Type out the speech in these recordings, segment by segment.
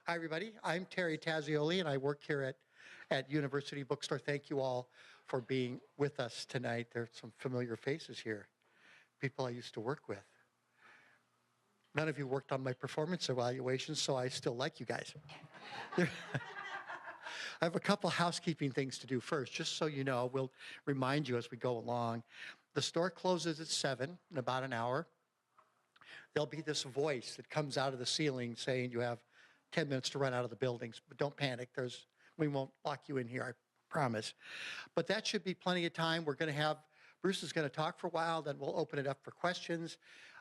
Hi, everybody. I'm Terry Tazioli, and I work here at University Bookstore. Thank you all for being with us tonight. There are some familiar faces here, people I used to work with. None of you worked on my performance evaluations, so I still like you guys. I have a couple housekeeping things to do first. Just so you know, we'll remind you as we go along. The store closes at 7 in about an hour. There'll be this voice that comes out of the ceiling saying you have 10 minutes to run out of the buildings, but don't panic. We won't lock you in here, I promise. But that should be plenty of time. Bruce is going to talk for a while, then we'll open it up for questions.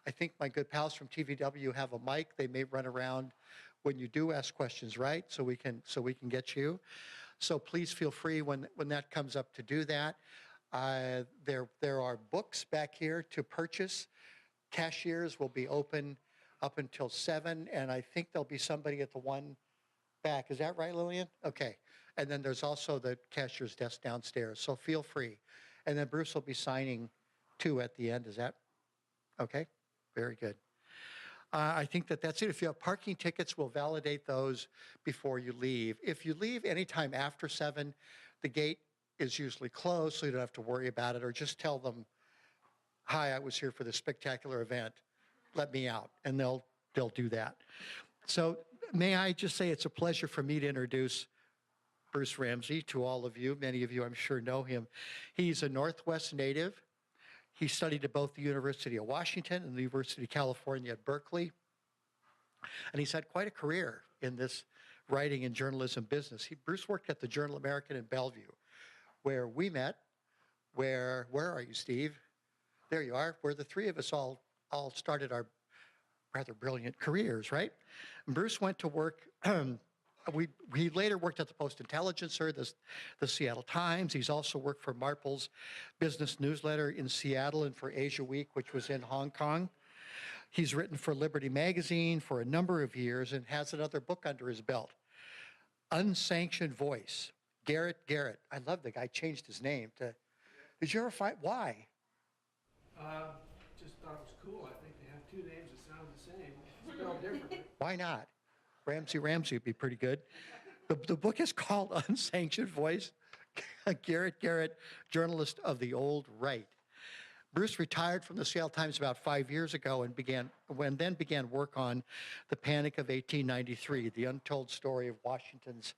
I think my good pals from TVW have a mic. They may run around when you do ask questions, right? So we can get you. So please feel free when that comes up to do that. There are books back here to purchase. Cashiers will be open up until 7, and I think there'll be somebody at the one back. Is that right, Lillian? Okay. And then there's also the cashier's desk downstairs, so feel free. And then Bruce will be signing too at the end. Is that okay? Very good. I think that's it. If you have parking tickets, we'll validate those before you leave. If you leave anytime after 7, the gate is usually closed, so you don't have to worry about it, or just tell them, hi, I was here for this spectacular event. Let me out, and they'll do that. So may I just say it's a pleasure for me to introduce Bruce Ramsey to all of you. Many of you, I'm sure, know him. He's a Northwest native. He studied at both the University of Washington and the University of California at Berkeley. And he's had quite a career in this writing and journalism business. Bruce worked at the Journal American in Bellevue, where we met. Where are you, Steve? There you are, where the three of us all started our rather brilliant careers, right? And Bruce went to work, he later worked at the Post-Intelligencer, the Seattle Times. He's also worked for Marple's business newsletter in Seattle and for Asia Week, which was in Hong Kong. He's written for Liberty Magazine for a number of years and has another book under his belt, Unsanctioned Voice. Garrett. I love the guy changed his name to, did you ever find, why? Just thought it was cool. I think they have two names that sound the same, spelled differently. Why not? Ramsey would be pretty good. The book is called Unsanctioned Voice. Garrett, journalist of the old right. Bruce retired from the Seattle Times about 5 years ago and began work on The Panic of 1893, the untold story of Washington's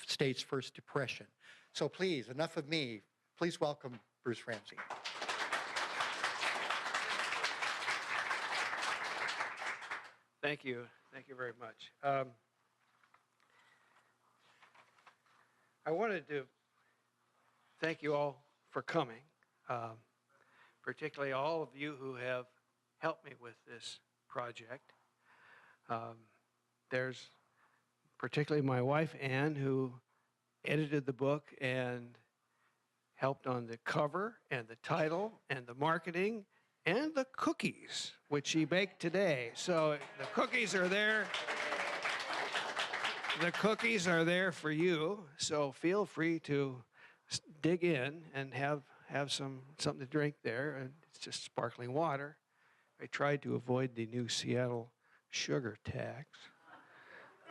state's first depression. So please, enough of me. Please welcome Bruce Ramsey. Thank you. Thank you very much. I wanted to thank you all for coming, particularly all of you who have helped me with this project. There's particularly my wife, Ann, who edited the book and helped on the cover and the title and the marketing and the cookies, which she baked today. So the cookies are there. The cookies are there for you, so feel free to dig in and have something to drink there. And it's just sparkling water. I tried to avoid the new Seattle sugar tax.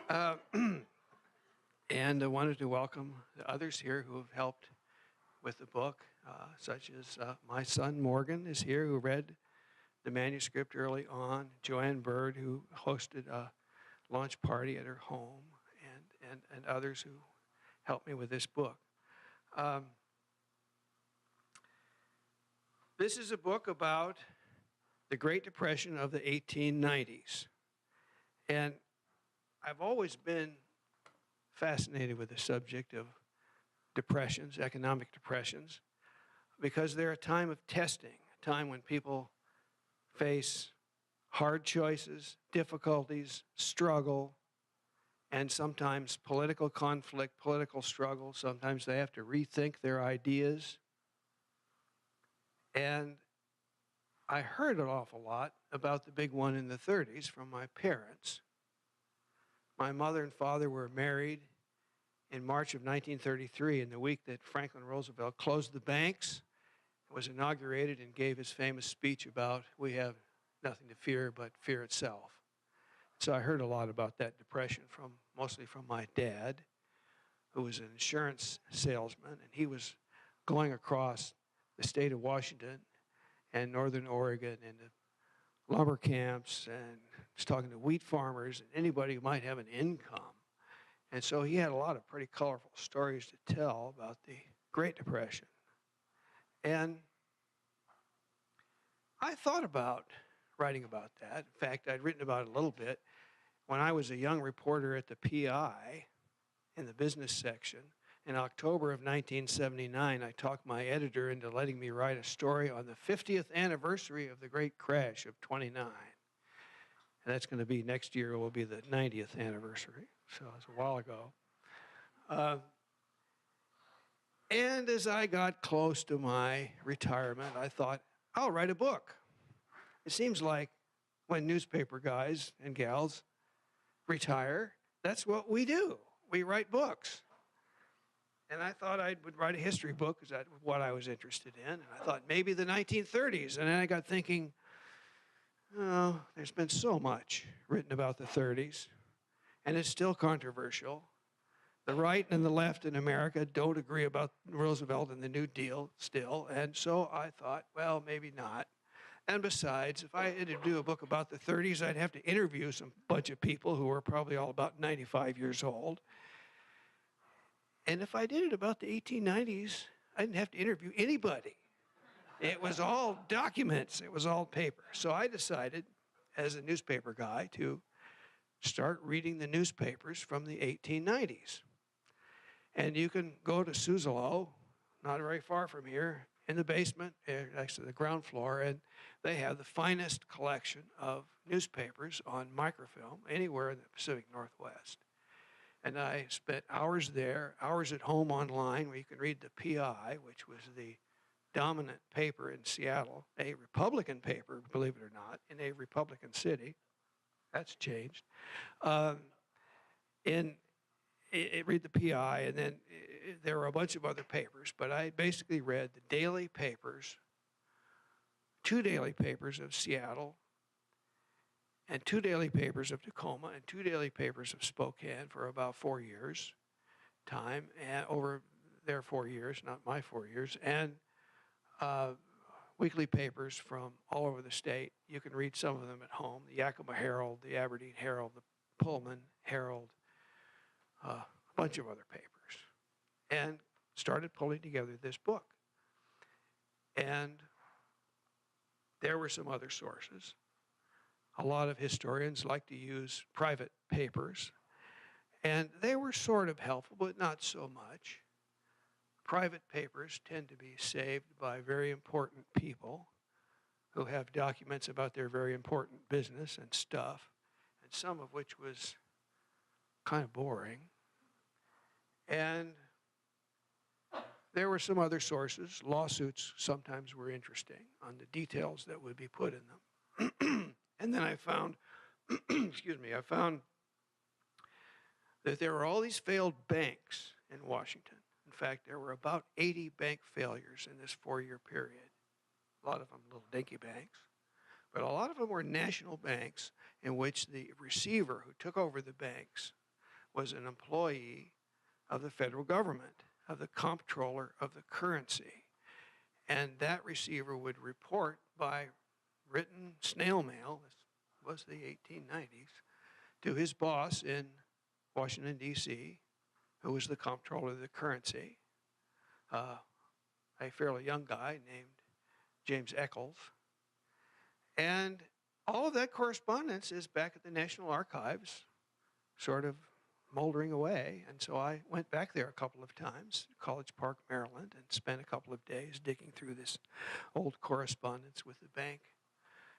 And I wanted to welcome the others here who have helped with the book, such as my son Morgan is here, who read the manuscript early on, Joanne Bird, who hosted a launch party at her home, and others who helped me with this book. This is a book about the Great Depression of the 1890s. And I've always been fascinated with the subject of depressions, economic depressions, because they're a time of testing, a time when people face hard choices, difficulties, struggle, and sometimes political conflict, political struggle. Sometimes they have to rethink their ideas. And I heard an awful lot about the big one in the 30s from my parents. My mother and father were married in March of 1933, in the week that Franklin Roosevelt closed the banks, was inaugurated, and gave his famous speech about we have nothing to fear but fear itself. So I heard a lot about that depression mostly from my dad, who was an insurance salesman, and he was going across the state of Washington and northern Oregon into lumber camps and was talking to wheat farmers and anybody who might have an income. And so he had a lot of pretty colorful stories to tell about the Great Depression. And I thought about writing about that. In fact, I'd written about it a little bit when I was a young reporter at the PI in the business section. In October of 1979, I talked my editor into letting me write a story on the 50th anniversary of the great crash of '29. And that's going to be next year, will be the 90th anniversary. So it's a while ago. And as I got close to my retirement, I thought, I'll write a book. It seems like when newspaper guys and gals retire, that's what we do. We write books. And I thought I would write a history book because that's what I was interested in. And I thought maybe the 1930s. And then I got thinking, oh, there's been so much written about the 30s, and it's still controversial. The right and the left in America don't agree about Roosevelt and the New Deal still. And so I thought, well, maybe not. And besides, if I had to do a book about the 30s, I'd have to interview some bunch of people who were probably all about 95 years old. And if I did it about the 1890s, I didn't have to interview anybody. It was all documents. It was all paper. So I decided, as a newspaper guy, to start reading the newspapers from the 1890s. And you can go to Suzzalo, not very far from here, in the basement, next to the ground floor, and they have the finest collection of newspapers on microfilm anywhere in the Pacific Northwest. And I spent hours there, hours at home online, where you can read the PI, which was the dominant paper in Seattle, a Republican paper, believe it or not, in a Republican city. That's changed. Read the PI, and then there were a bunch of other papers, but I basically read the daily papers, 2 daily papers of Seattle, and 2 daily papers of Tacoma, and 2 daily papers of Spokane for about 4 years time, and over their 4 years, not my 4 years, and weekly papers from all over the state. You can read some of them at home, the Yakima Herald, the Aberdeen Herald, the Pullman Herald, a bunch of other papers, and started pulling together this book. And there were some other sources. A lot of historians like to use private papers, and they were sort of helpful, but not so much. Private papers tend to be saved by very important people who have documents about their very important business and stuff, and some of which was kind of boring. And there were some other sources. Lawsuits sometimes were interesting on the details that would be put in them. And then I found, I found that there were all these failed banks in Washington. In fact, there were about 80 bank failures in this 4-year period. A lot of them little dinky banks. But a lot of them were national banks in which the receiver who took over the banks was an employee of the federal government, of the comptroller of the currency. And that receiver would report by written snail mail, this was the 1890s, to his boss in Washington, D.C., who was the comptroller of the currency, a fairly young guy named James Eccles. And all of that correspondence is back at the National Archives, sort of moldering away. And so I went back there a couple of times, College Park, Maryland, and spent a couple of days digging through this old correspondence with the bank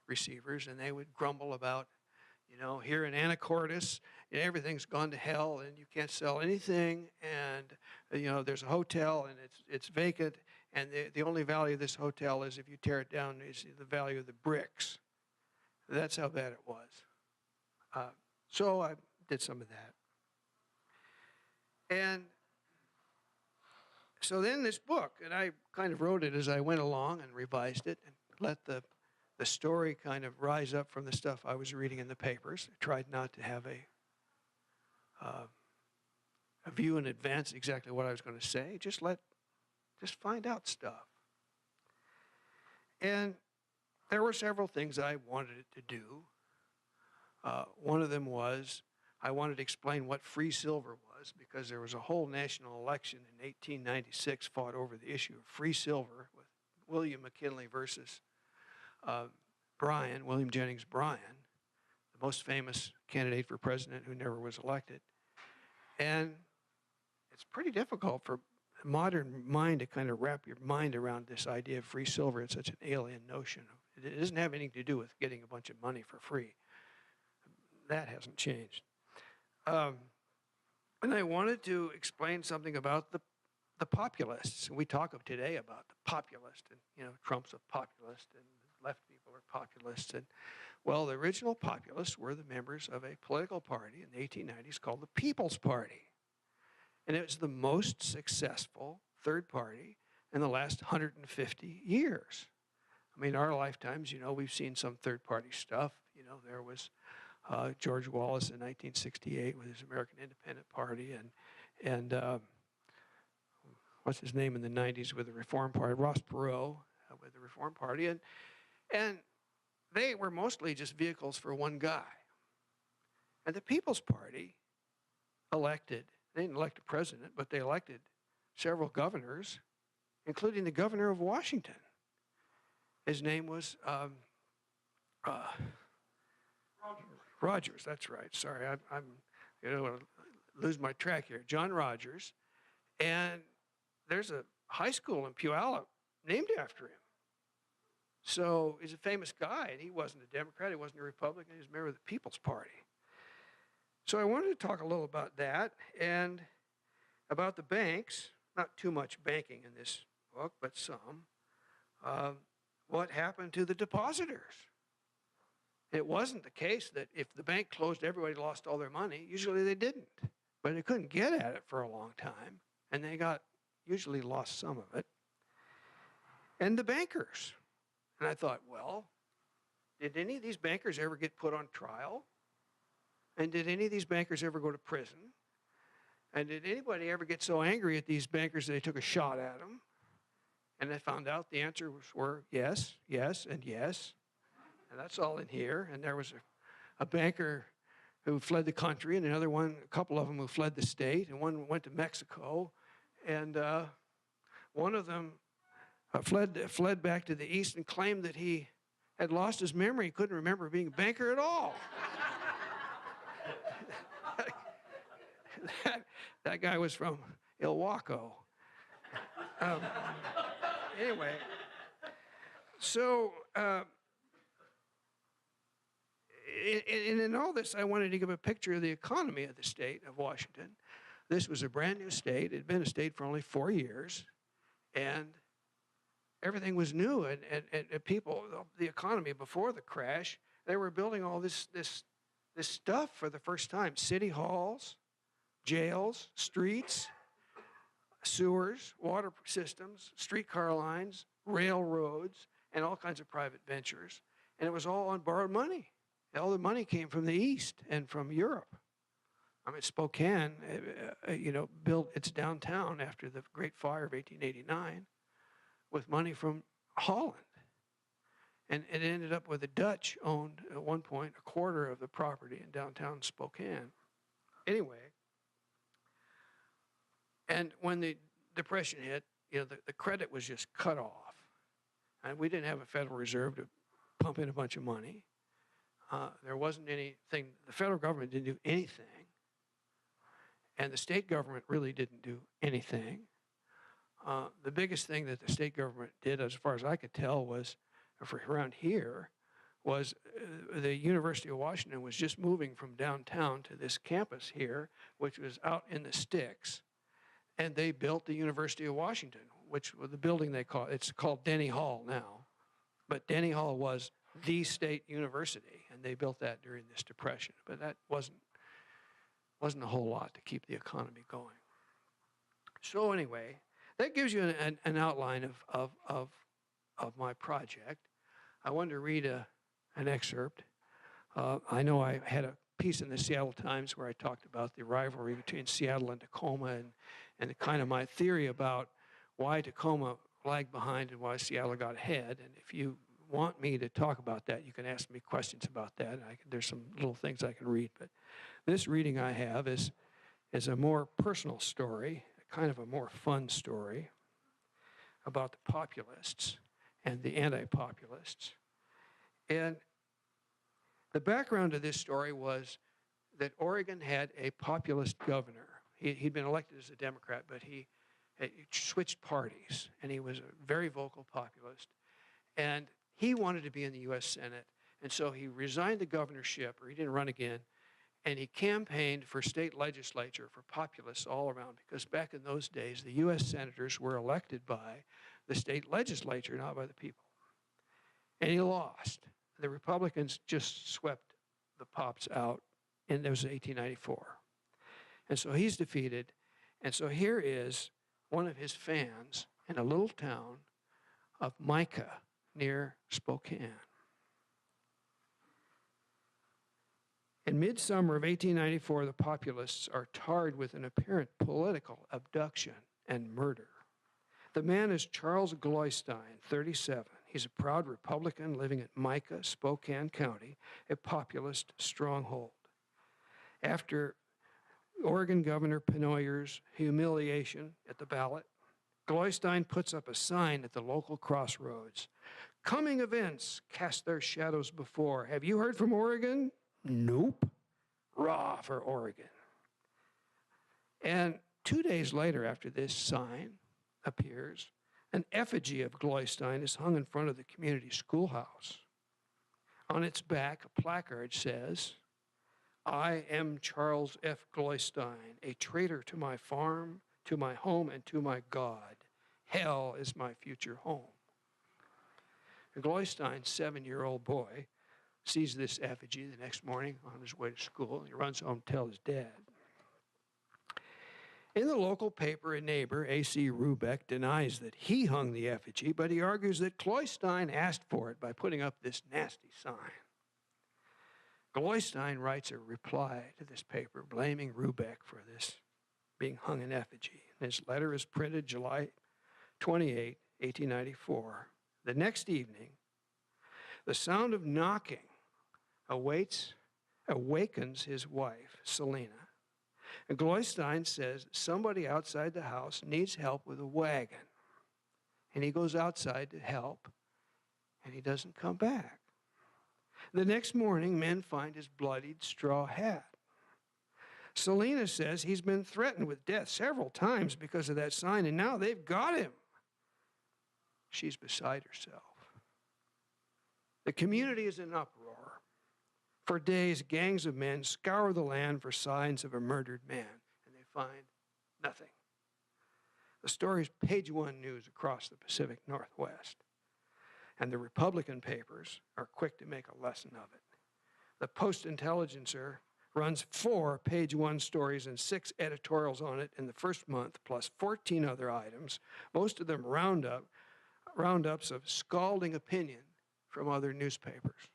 receivers, and they would grumble about, here in Anacortes, everything's gone to hell, and you can't sell anything, and there's a hotel, and it's vacant, and the only value of this hotel is if you tear it down, is the value of the bricks. That's how bad it was. So I did some of that. And so then this book, and I kind of wrote it as I went along and revised it and let the the story kind of rise up from the stuff I was reading in the papers. I tried not to have a view in advance exactly what I was going to say. Just find out stuff. And there were several things I wanted it to do. One of them was I wanted to explain what free silver was, because there was a whole national election in 1896 fought over the issue of free silver with William McKinley versus William Jennings Bryan, the most famous candidate for president who never was elected. And it's pretty difficult for a modern mind to kind of wrap your mind around this idea of free silver. It's such an alien notion. It doesn't have anything to do with getting a bunch of money for free. That hasn't changed. And I wanted to explain something about the populists. We talk of today about the populist, and Trump's a populist, and left people are populists. And well, the original populists were the members of a political party in the 1890s called the People's Party. And it was the most successful third party in the last 150 years. I mean, our lifetimes, we've seen some third party stuff. There was George Wallace in 1968 with his American Independent Party, and what's his name in the 90s with the Reform Party, Ross Perot with the Reform Party. And they were mostly just vehicles for one guy. And the People's Party they didn't elect a president, but they elected several governors, including the governor of Washington. His name was Rogers. That's right. Sorry, I'm lose my track here. John Rogers. And there's a high school in Puyallup named after him. So he's a famous guy, and he wasn't a Democrat, he wasn't a Republican, he was a member of the People's Party. So I wanted to talk a little about that and about the banks. Not too much banking in this book, but some. What happened to the depositors? It wasn't the case that if the bank closed, everybody lost all their money. Usually they didn't. But they couldn't get at it for a long time, and they usually lost some of it. And the bankers. And I thought, well, did any of these bankers ever get put on trial? And did any of these bankers ever go to prison? And did anybody ever get so angry at these bankers that they took a shot at them? And I found out the answers were yes, yes, and yes. And that's all in here. And there was a banker who fled the country, and a couple of them who fled the state, and one went to Mexico. And one of them fled back to the east and claimed that he had lost his memory. He couldn't remember being a banker at all. that guy was from Ilwaco. Anyway, so in all this, I wanted to give a picture of the economy of the state of Washington. This was a brand new state. It had been a state for only 4 years, and everything was new. And people, the economy before the crash, they were building all this stuff for the first time: city halls, jails, streets, sewers, water systems, streetcar lines, railroads, and all kinds of private ventures. And it was all on borrowed money. All the money came from the East and from Europe. I mean, Spokane, built its downtown after the Great Fire of 1889 with money from Holland. And it ended up with the Dutch owned, at one point, a quarter of the property in downtown Spokane. Anyway, and when the Depression hit, the credit was just cut off. And we didn't have a Federal Reserve to pump in a bunch of money. There wasn't anything, the federal government didn't do anything. And the state government really didn't do anything. The biggest thing that the state government did, as far as I could tell, was, for around here, was the University of Washington was just moving from downtown to this campus here, which was out in the sticks. And they built the University of Washington, which was the building it's called Denny Hall now. But Denny Hall was the state university, and they built that during this Depression. But that wasn't a whole lot to keep the economy going. So anyway, that gives you an outline of my project. I wanted to read an excerpt. I know I had a piece in the Seattle Times where I talked about the rivalry between Seattle and Tacoma and kind of my theory about why Tacoma lagged behind and why Seattle got ahead. And if you want me to talk about that, you can ask me questions about that. There's some little things I can read. But this reading I have is a more personal story, kind of a more fun story about the populists and the anti-populists. And the background of this story was that Oregon had a populist governor. He'd been elected as a Democrat, but he switched parties, and he was a very vocal populist. And he wanted to be in the U.S. Senate, and so he resigned the governorship, or he didn't run again, and he campaigned for state legislature for populists all around, because back in those days, the U.S. senators were elected by the state legislature, not by the people. And he lost. The Republicans just swept the Pops out, and that was 1894. And so he's defeated. And so here is one of his fans in a little town of Mica near Spokane. In midsummer of 1894, the populists are tarred with an apparent political abduction and murder. The man is Charles Gloystein, 37. He's a proud Republican living at Mica, Spokane County, a populist stronghold. After Oregon Governor Penoyer's humiliation at the ballot, Gloystein puts up a sign at the local crossroads. Coming events cast their shadows before. Have you heard from Oregon? Nope. Raw for Oregon. And 2 days later, after this sign appears, an effigy of Gloystein is hung in front of the community schoolhouse. On its back, a placard says, I am Charles F. Gloystein, a traitor to my farm, to my home, and to my God. Hell is my future home. Gloystein's 7-year-old boy sees this effigy the next morning on his way to school. He runs home to tell his dad. In the local paper, a neighbor, A.C. Rubeck, denies that he hung the effigy, but he argues that Gloystein asked for it by putting up this nasty sign. Gloystein writes a reply to this paper blaming Rubeck for this being hung in effigy. And his letter is printed July 28, 1894. The next evening, the sound of knocking awakens his wife, Selena. And Gloystein says somebody outside the house needs help with a wagon. And he goes outside to help, and he doesn't come back. The next morning, men find his bloodied straw hat. Selena says he's been threatened with death several times because of that sign, and now they've got him. She's beside herself. The community is in uproar. For days, gangs of men scour the land for signs of a murdered man, and they find nothing. The story's page one news across the Pacific Northwest, and the Republican papers are quick to make a lesson of it. The Post-Intelligencer runs 4 page one stories and 6 editorials on it in the first month, plus 14 other items, most of them roundups of scalding opinion from other newspapers.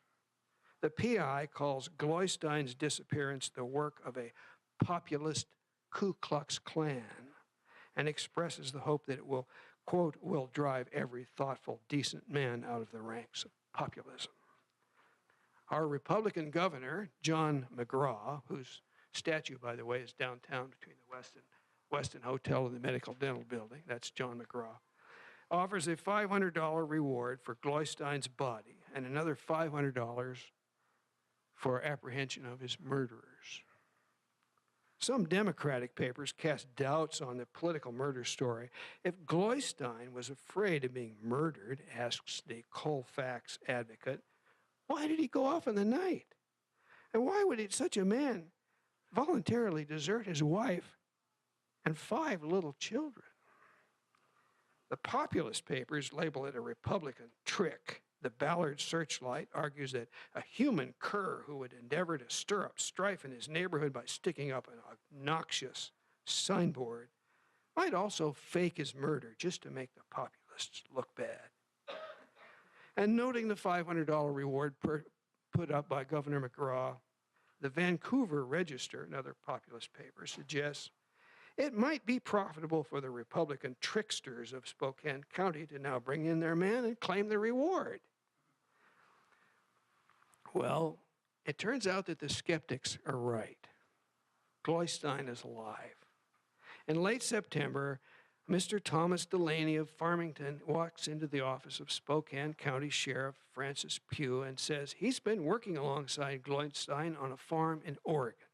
The PI calls Gloystein's disappearance the work of a populist Ku Klux Klan and expresses the hope that it will, quote, will drive every thoughtful, decent man out of the ranks of populism. Our Republican governor, John McGraw, whose statue, by the way, is downtown between the Westin Hotel and the Medical Dental Building, that's John McGraw, offers a $500 reward for Gloystein's body and another $500 for apprehension of his murderers. Some Democratic papers cast doubts on the political murder story. If Gloystein was afraid of being murdered, asks the Colfax Advocate, why did he go off in the night? And why would such a man voluntarily desert his wife and 5 little children? The populist papers label it a Republican trick. The Ballard Searchlight argues that a human cur who would endeavor to stir up strife in his neighborhood by sticking up an obnoxious signboard might also fake his murder just to make the populists look bad. And noting the $500 reward put up by Governor McGraw, the Vancouver Register, another populist paper, suggests it might be profitable for the Republican tricksters of Spokane County to now bring in their man and claim the reward. Well, it turns out that the skeptics are right. Gloystein is alive. In late September, Mr. Thomas Delaney of Farmington walks into the office of Spokane County Sheriff Francis Pugh and says he's been working alongside Gloystein on a farm in Oregon.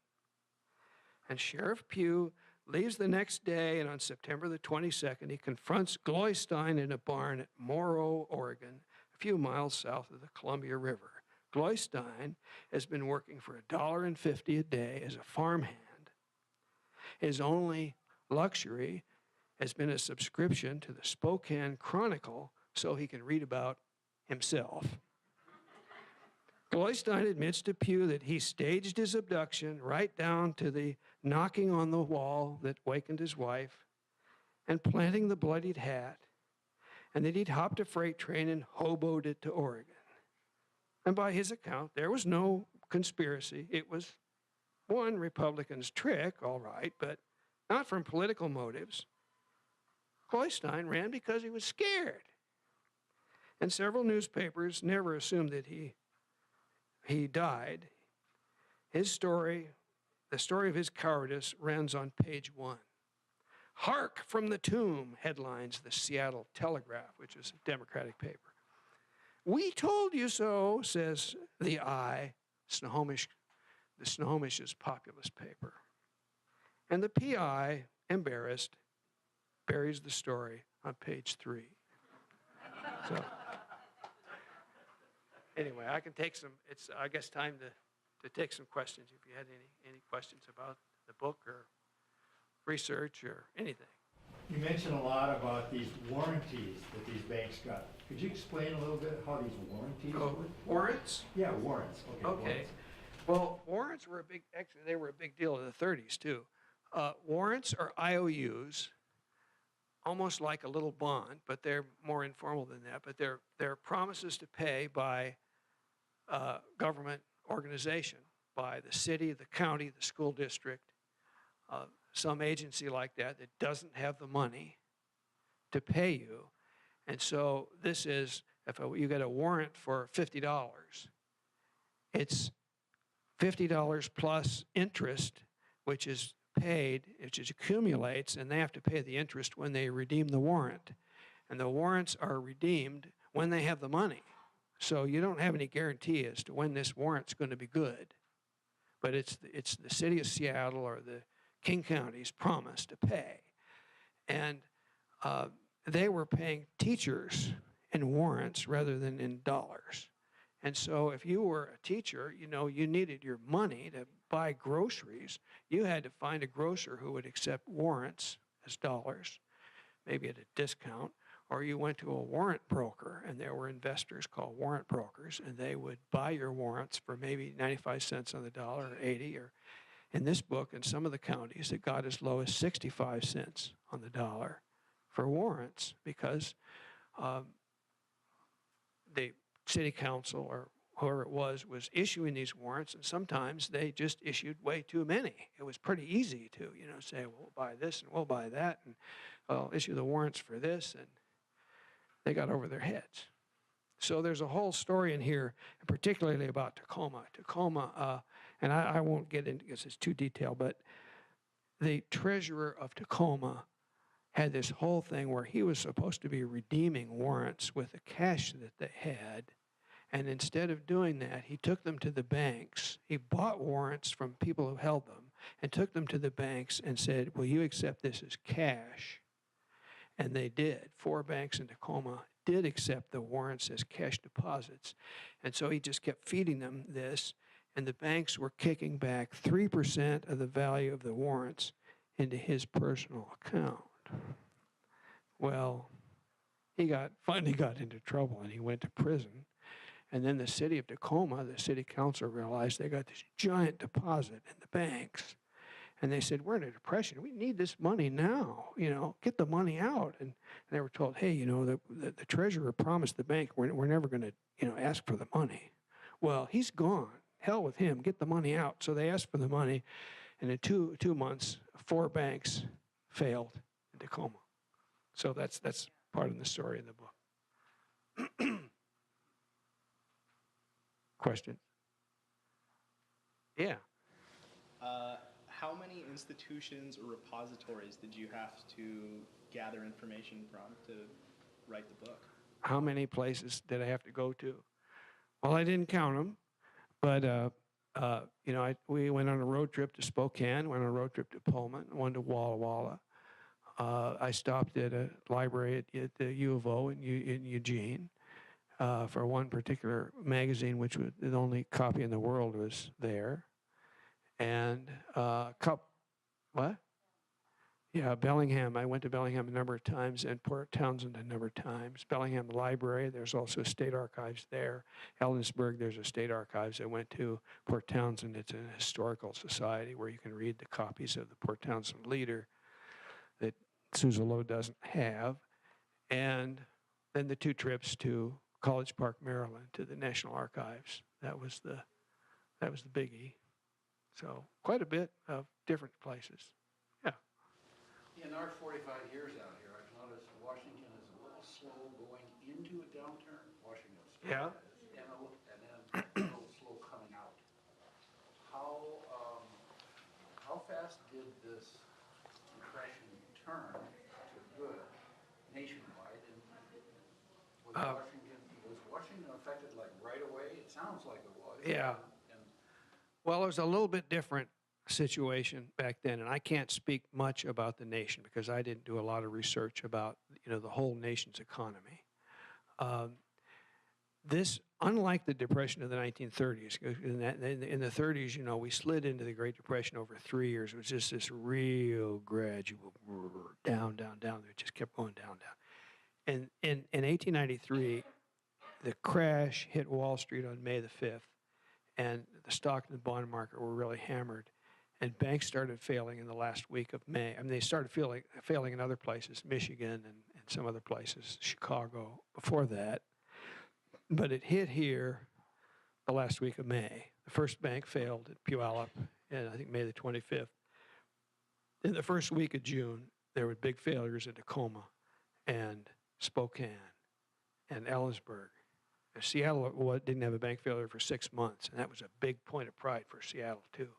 And Sheriff Pugh leaves the next day, and on September the 22nd, he confronts Gloystein in a barn at Morrow, Oregon, a few miles south of the Columbia River. Gloystein has been working for $1.50 a day as a farmhand. His only luxury has been a subscription to the Spokane Chronicle so he can read about himself. Gloystein admits to Pugh that he staged his abduction right down to the knocking on the wall that wakened his wife and planting the bloodied hat, and that he'd hopped a freight train and hoboed it to Oregon. And by his account, there was no conspiracy. It was one Republican's trick, all right, but not from political motives. Gloystein ran because he was scared. And several newspapers never assumed that he died. His story, the story of his cowardice, runs on page 1. "Hark from the tomb," headlines the Seattle Telegraph, which is a Democratic paper. "We told you so," says the I, the Snohomish's populist paper. And the PI, embarrassed, buries the story on page 3. So, anyway, I can take some, it's, I guess, time to take some questions if you had any questions about the book or research or anything. You mentioned a lot about these warranties that these banks got. Could you explain a little bit how these warranties work? Warrants? Yeah, warrants. Okay. Warrants. Well, warrants were actually, they were a big deal in the 30s, too. Warrants are IOUs, almost like a little bond, but they're more informal than that. But they're promises to pay by government organization, by the city, the county, the school district, some agency like that doesn't have the money to pay you. And so this is, if you get a warrant for $50, it's $50 plus interest, which is paid, which accumulates, and they have to pay the interest when they redeem the warrant. And the warrants are redeemed when they have the money. So you don't have any guarantee as to when this warrant's going to be good. But it's the city of Seattle or the King County's promise to pay. And they were paying teachers in warrants rather than in dollars. And so if you were a teacher, you needed your money to buy groceries. You had to find a grocer who would accept warrants as dollars, maybe at a discount, or you went to a warrant broker, and there were investors called warrant brokers, and they would buy your warrants for maybe 95 cents on the dollar or 80, or in this book, in some of the counties, it got as low as 65 cents on the dollar for warrants because the city council or whoever it was issuing these warrants, and sometimes they just issued way too many. It was pretty easy to, say, well, we'll buy this and we'll buy that, and I'll issue the warrants for this, and they got over their heads. So there's a whole story in here, particularly about Tacoma. Tacoma, and I won't get into this, it's too detailed, but the treasurer of Tacoma had this whole thing where he was supposed to be redeeming warrants with the cash that they had, and instead of doing that, he took them to the banks. He bought warrants from people who held them and took them to the banks and said, will you accept this as cash? And they did. 4 banks in Tacoma did accept the warrants as cash deposits. And so he just kept feeding them this, and the banks were kicking back 3% of the value of the warrants into his personal account. Well, he finally got into trouble, and he went to prison. And then the city of Tacoma, the city council realized they got this giant deposit in the banks. And they said, we're in a depression. We need this money now, get the money out. And they were told, hey, the treasurer promised the bank we're never going to, ask for the money. Well, he's gone. Hell with him. Get the money out. So they asked for the money. And in two months, 4 banks failed in Tacoma. So that's part of the story in the book. Question? Yeah. How many institutions or repositories did you have to gather information from to write the book? How many places did I have to go to? Well, I didn't count them, but we went on a road trip to Spokane, went on a road trip to Pullman, went to Walla Walla. I stopped at a library at the U of O in Eugene for one particular magazine, which was the only copy in the world was there. And what? Yeah, Bellingham. I went to Bellingham a number of times, and Port Townsend a number of times. Bellingham Library, there's also state archives there. Ellensburg, there's a state archives. I went to Port Townsend. It's a historical society where you can read the copies of the Port Townsend Leader that Suzzallo doesn't have. And then the 2 trips to College Park, Maryland, to the National Archives. That was the biggie. So quite a bit of different places. Yeah. In our 45 years out here, I've noticed Washington is a little slow going into a downturn. Washington State Yeah. is, and then a little slow coming out. How fast did this depression turn to good nationwide? And was Washington affected like right away? It sounds like it was. Yeah. Well, it was a little bit different situation back then, and I can't speak much about the nation because I didn't do a lot of research about the whole nation's economy. This, unlike the Depression of the 1930s, in the 30s, we slid into the Great Depression over 3 years. It was just this real gradual down, down, down. It just kept going down, down. And in 1893, the crash hit Wall Street on May the 5th. And the stock and the bond market were really hammered. And banks started failing in the last week of May. I mean, they started failing in other places, Michigan and some other places, Chicago, before that. But it hit here the last week of May. The first bank failed at Puyallup, and I think May the 25th. In the first week of June, there were big failures at Tacoma and Spokane and Ellensburg. Seattle didn't have a bank failure for 6 months, and that was a big point of pride for Seattle, too.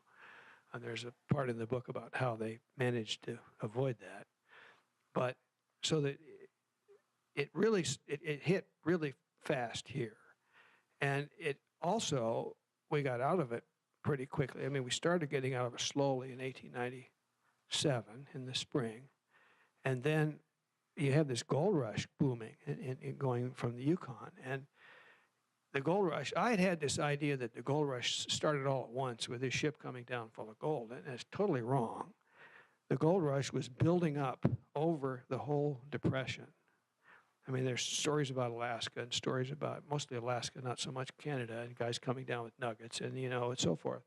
And there's a part in the book about how they managed to avoid that. But so that it hit really fast here. And it also, we got out of it pretty quickly. I mean, we started getting out of it slowly in 1897 in the spring. And then you have this gold rush booming and going from the Yukon. And the gold rush, I had this idea that the gold rush started all at once with this ship coming down full of gold, and that's totally wrong. The gold rush was building up over the whole Depression. I mean, there's stories about Alaska and stories about mostly Alaska, not so much Canada, and guys coming down with nuggets and, and so forth.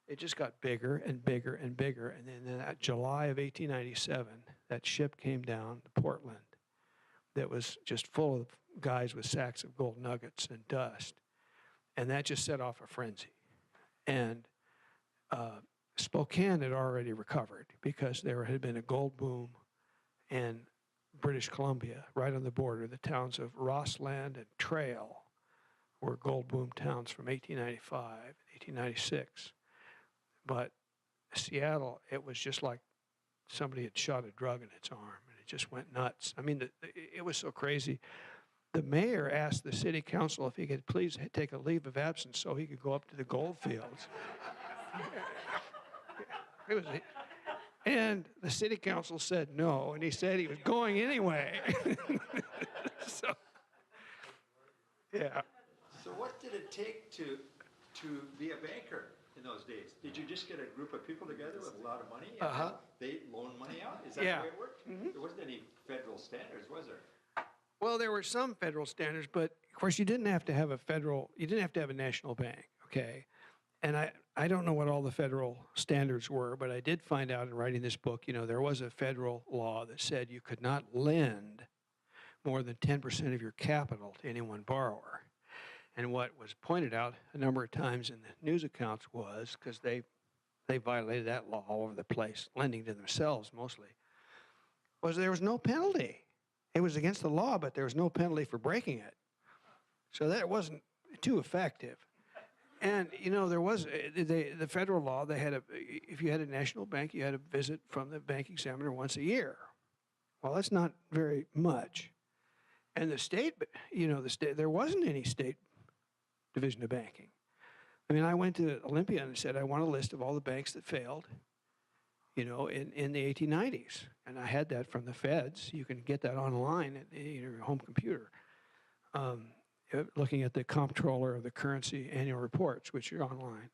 It just got bigger and bigger and bigger, and then in that July of 1897, that ship came down to Portland that was just full of guys with sacks of gold nuggets and dust. And that just set off a frenzy. And Spokane had already recovered because there had been a gold boom in British Columbia, right on the border. The towns of Rossland and Trail were gold boom towns from 1895, 1896. But Seattle, it was just like somebody had shot a drug in its arm, and it just went nuts. I mean, it was so crazy. The mayor asked the city council if he could please take a leave of absence so he could go up to the gold fields. And the city council said no, and he said he was going anyway. So, yeah. So what did it take to be a banker in those days? Did you just get a group of people together with a lot of money? And they loaned money out? Is that the way it worked? Mm-hmm. There wasn't any federal standards, was there? Well, there were some federal standards, but of course you didn't have to have a national bank, okay? And I don't know what all the federal standards were, but I did find out in writing this book, there was a federal law that said you could not lend more than 10% of your capital to any one borrower. And what was pointed out a number of times in the news accounts was, because they violated that law all over the place, lending to themselves mostly, was there was no penalty. It was against the law, but there was no penalty for breaking it. So that wasn't too effective. And, there was the federal law, if you had a national bank, you had a visit from the bank examiner once a year. Well, that's not very much. And the state, there wasn't any state division of banking. I mean, I went to Olympia and said, I want a list of all the banks that failed, in the 1890s. And I had that from the feds. You can get that online at your home computer. Looking at the comptroller of the currency annual reports, which are online.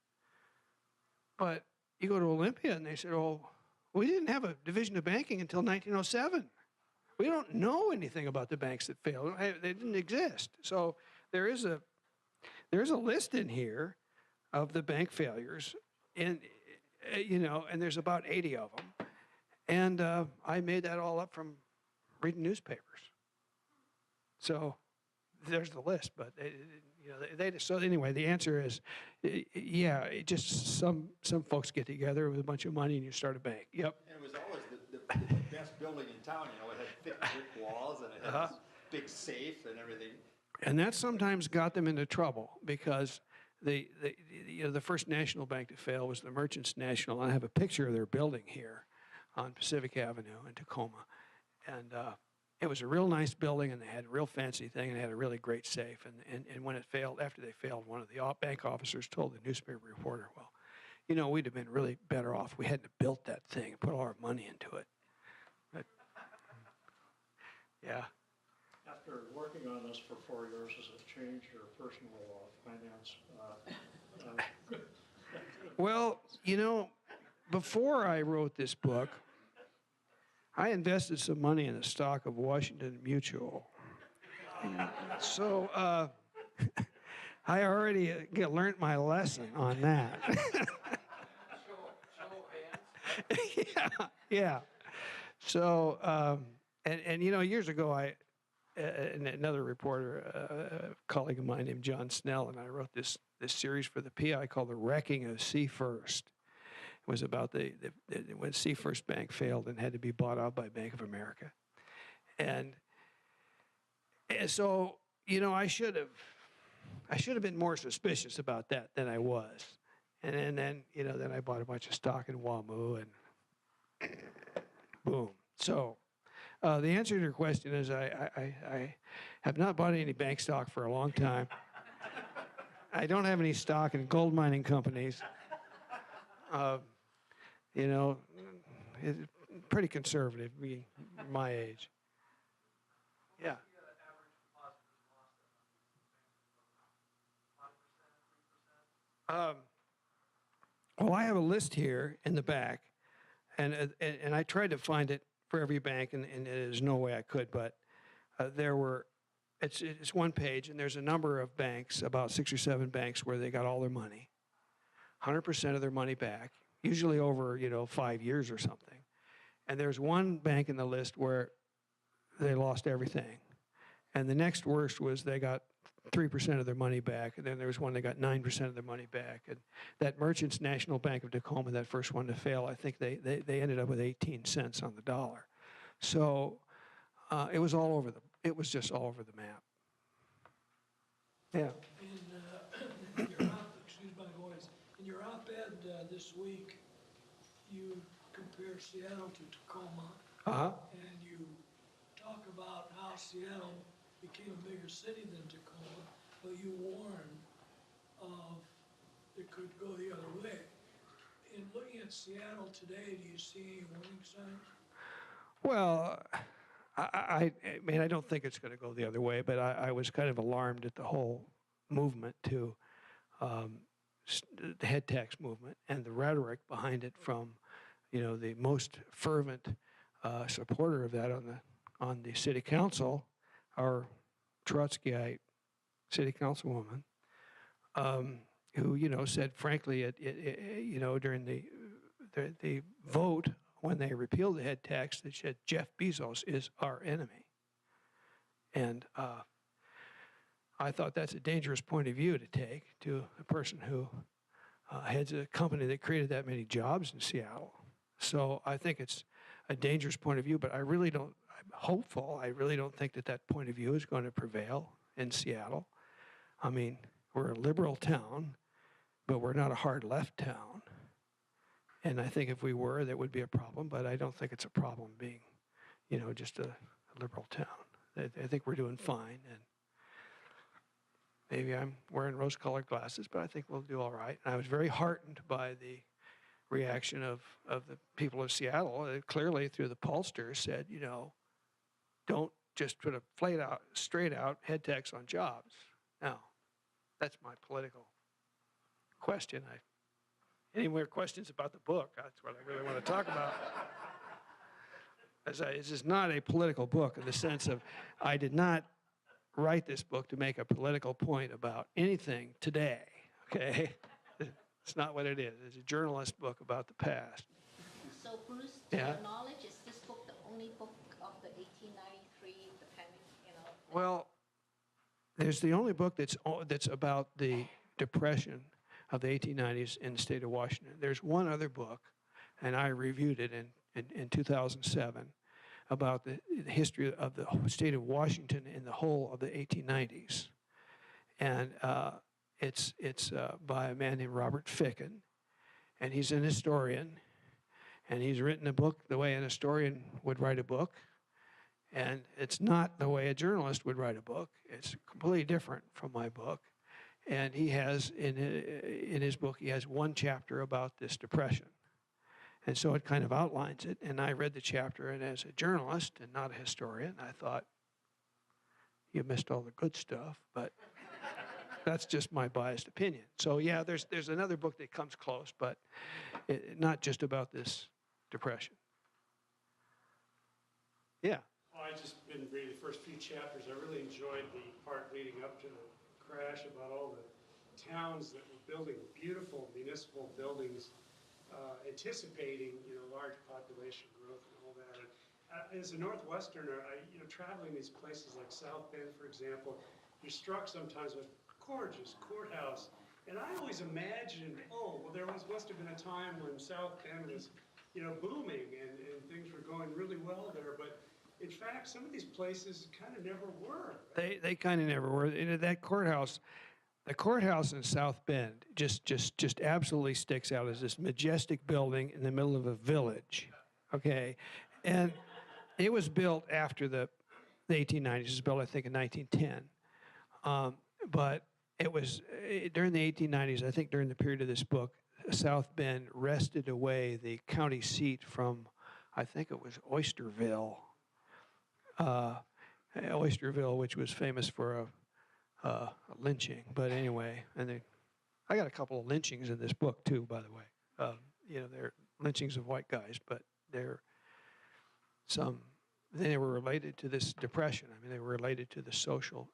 But you go to Olympia and they said, oh, we didn't have a division of banking until 1907. We don't know anything about the banks that failed. They didn't exist. So there is a list in here of the bank failures, and there's about 80 of them. And I made that all up from reading newspapers. So there's the list, but so anyway, the answer is, yeah, just some folks get together with a bunch of money and you start a bank. Yep. And it was always the best building in town. It had thick brick walls and it had this big safe and everything. And that sometimes got them into trouble because the first national bank to fail was the Merchants National. I have a picture of their building here on Pacific Avenue in Tacoma, and it was a real nice building, and they had a real fancy thing, and they had a really great safe. And when it failed, after they failed, one of the bank officers told the newspaper reporter, well, we'd have been really better off. We hadn't built that thing and put all our money into it. But, yeah. After working on this for 4 years, has it changed your personal finance? Well, before I wrote this book, I invested some money in the stock of Washington Mutual. So I already learned my lesson on that. Yeah. So, years ago, and another reporter, a colleague of mine named John Snell, and I wrote this series for the PI called The Wrecking of Sea First. It was about when Sea First Bank failed and had to be bought out by Bank of America. And so, I should have been more suspicious about that than I was. And then I bought a bunch of stock in WAMU and boom. So the answer to your question is I have not bought any bank stock for a long time. I don't have any stock in gold mining companies. It's pretty conservative, my age. Yeah. Well, I have a list here in the back, and I tried to find it for every bank, and there's no way I could, but it's one page, and there's a number of banks, about 6 or 7 banks, where they got all their money, 100% of their money back, usually over 5 years or something. And there's one bank in the list where they lost everything, and the next worst was they got 3% of their money back, and then there was one that got 9% of their money back. And that Merchants National Bank of Tacoma, that first one to fail, I think they ended up with 18 cents on the dollar. So it was just all over the map. Yeah. In your op-ed this week, you compare Seattle to Tacoma, and you talk about how Seattle became a bigger city than Tacoma, but you warn it could go the other way. In looking at Seattle today, do you see any warning signs? Well, I mean, I don't think it's going to go the other way, but I was kind of alarmed at the whole movement to the head tax movement and the rhetoric behind it from, the most fervent supporter of that on the city council, our Trotskyite city councilwoman. who said frankly, during the vote when they repealed the head tax, they said Jeff Bezos is our enemy, and I thought that's a dangerous point of view to take to a person who heads a company that created that many jobs in Seattle. So I think it's a dangerous point of view, but I'm hopeful. I really don't think that point of view is going to prevail in Seattle. I mean, we're a liberal town, but we're not a hard left town. And I think if we were, that would be a problem, but I don't think it's a problem being, just a liberal town. I think we're doing fine, and maybe I'm wearing rose-colored glasses, but I think we'll do all right. And I was very heartened by the reaction of the people of Seattle. Clearly, through the pollsters, said, don't just put a straight out head tax on jobs. Now, that's my political question. Any more questions about the book? That's what I really want to talk about. This is not a political book in the sense of I did not write this book to make a political point about anything today, okay? It's not what it is. It's a journalist book about the past. So, Bruce, to your knowledge, is this book the only book of the 1893, the panic, Well, there's the only book that's about the Depression of the 1890s in the state of Washington. There's one other book, and I reviewed it in 2007, about the history of the state of Washington in the whole of the 1890s. And it's by a man named Robert Ficken, and he's an historian, and he's written a book the way an historian would write a book, and it's not the way a journalist would write a book. It's completely different from my book. And he has, in his book, he has one chapter about this depression. And so it kind of outlines it. And I read the chapter, and as a journalist and not a historian, I thought, you missed all the good stuff, but that's just my biased opinion. So yeah, there's another book that comes close, but not just about this depression. Yeah. Well, I just been reading the first few chapters. I really enjoyed the part leading up to the crash about all the towns that were building beautiful municipal buildings, anticipating large population growth and all that. And as a Northwesterner, traveling these places like South Bend, for example, you're struck sometimes with gorgeous courthouse. And I always imagined, there must have been a time when South Bend was, booming and things were going really well there. But in fact, some of these places kind of never were. They kind of never were. That courthouse, the courthouse in South Bend just absolutely sticks out as this majestic building in the middle of a village, okay? And it was built after the 1890s. It was built, I think, in 1910. But it was during the 1890s, I think during the period of this book, South Bend wrested away the county seat from, I think it was Oysterville, which was famous for a lynching. But anyway, I got a couple of lynchings in this book too, by the way. They're lynchings of white guys, but they were related to this depression. I mean, they were related to the social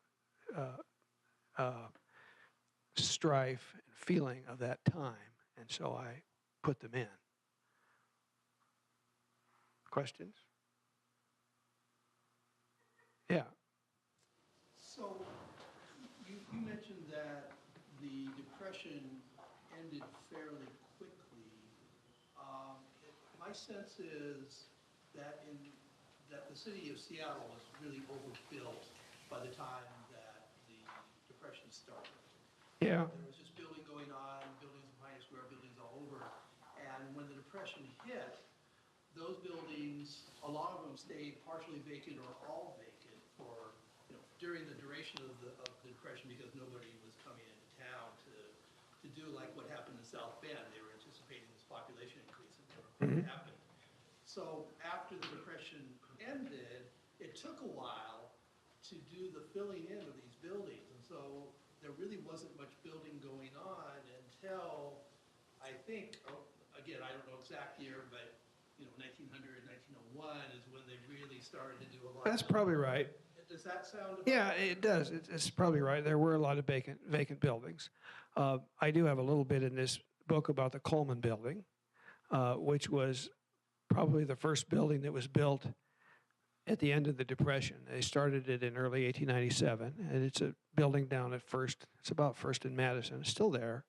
strife and feeling of that time, and so I put them in. Questions? Yeah. So you mentioned that the Depression ended fairly quickly. My sense is that the city of Seattle was really overbuilt by the time that the Depression started. Yeah. There was just building going on, buildings in Pioneer Square, buildings all over. And when the Depression hit, those buildings, a lot of them stayed partially vacant or all vacant for, during the duration of the Depression, because nobody was coming into town to do like what happened in South Bend. They were anticipating this population increase and never quite happened. So after the Depression ended, it took a while to do the filling in of these buildings. And so there really wasn't much building going on until, I think, again, I don't know exact year, but 1900, 1901 is when they really started to do a lot. That's probably right. The Does that sound about Yeah, right? it does. It's probably right. There were a lot of vacant buildings. I do have a little bit in this book about the Coleman Building, which was probably the first building that was built at the end of the Depression. They started it in early 1897, and it's a building down at First. It's about First and Madison. It's still there.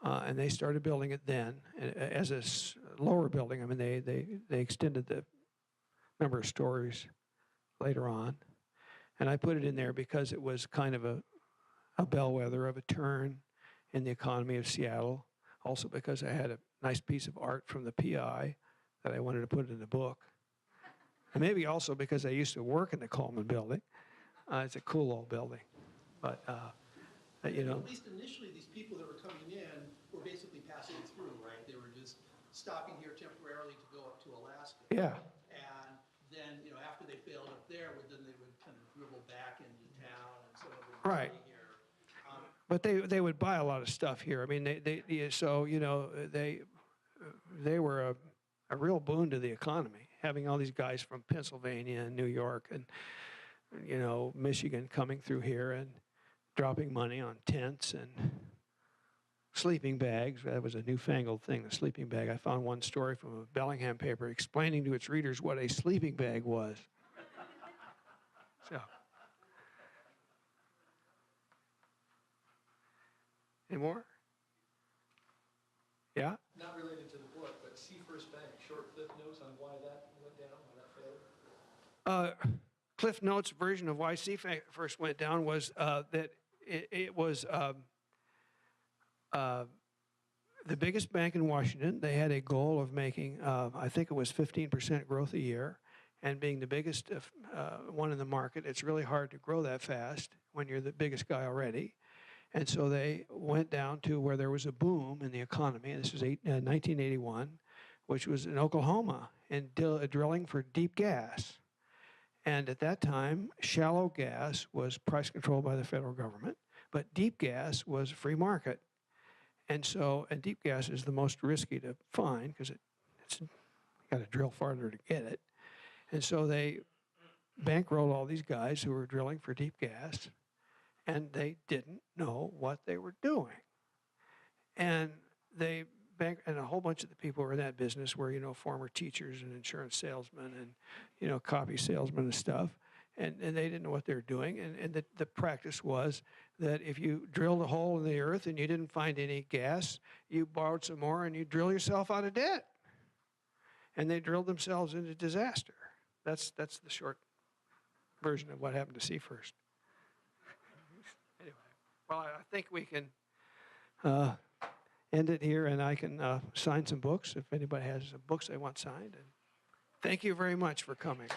And they started building it then as a lower building. I mean, they extended the number of stories later on. And I put it in there because it was kind of a bellwether of a turn in the economy of Seattle. Also because I had a nice piece of art from the PI that I wanted to put in the book. And maybe also because I used to work in the Coleman Building. It's a cool old building. But, you know. At least initially, these people that were coming in were basically passing through, right? They were just stopping here temporarily to go up to Alaska. Yeah. And then, you know, after they failed up there, then they would kind of dribble back into town, and some of them would Right. stay here. But they would buy a lot of stuff here. I mean, so, you know, they were a real boon to the economy, having all these guys from Pennsylvania and New York and, you know, Michigan coming through here and dropping money on tents and sleeping bags. That was a newfangled thing, the sleeping bag. I found one story from a Bellingham paper explaining to its readers what a sleeping bag was. So, any more? Yeah? Not related to the book, but Seafirst Bank, short cliff notes on why that went down, why that failed? Cliff Notes' version of why Seafirst went down was that it was the biggest bank in Washington. They had a goal of making, I think it was 15% growth a year, and being the biggest one in the market. It's really hard to grow that fast when you're the biggest guy already. And so they went down to where there was a boom in the economy. And this was 1981, which was in Oklahoma, and drilling for deep gas. And at that time, shallow gas was price controlled by the federal government, but deep gas was free market. And so, and deep gas is the most risky to find because it's you got to drill farther to get it. And so they bankrolled all these guys who were drilling for deep gas, and they didn't know what they were doing. And and a whole bunch of the people who were in that business were, you know, former teachers and insurance salesmen and, you know, copy salesmen and stuff. And they didn't know what they were doing. And the practice was that if you drilled a hole in the earth and you didn't find any gas, you borrowed some more and you drill yourself out of debt. And they drilled themselves into disaster. That's the short version of what happened to Seafirst. Anyway, well, I think we can end it here, and I can sign some books if anybody has books they want signed. And thank you very much for coming.